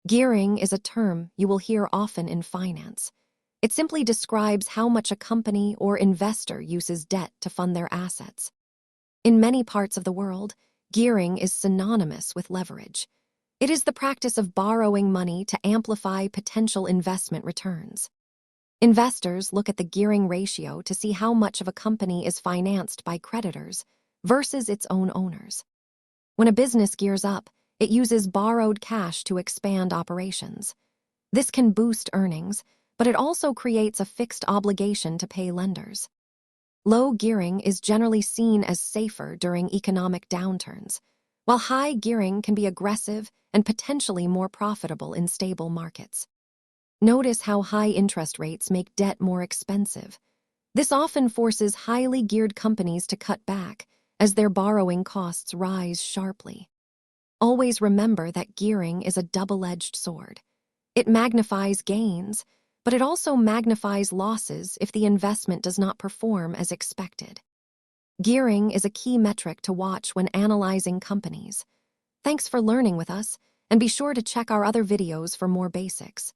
Gearing is a term you will hear often in finance. It simply describes how much a company or investor uses debt to fund their assets. In many parts of the world, gearing is synonymous with leverage. It is the practice of borrowing money to amplify potential investment returns. Investors look at the gearing ratio to see how much of a company is financed by creditors versus its own owners. When a business gears up, it uses borrowed cash to expand operations. This can boost earnings, but it also creates a fixed obligation to pay lenders. Low gearing is generally seen as safer during economic downturns, while high gearing can be aggressive and potentially more profitable in stable markets. Notice how high interest rates make debt more expensive. This often forces highly geared companies to cut back as their borrowing costs rise sharply. Always remember that gearing is a double-edged sword. It magnifies gains, but it also magnifies losses if the investment does not perform as expected. Gearing is a key metric to watch when analyzing companies. Thanks for learning with us, and be sure to check our other videos for more basics.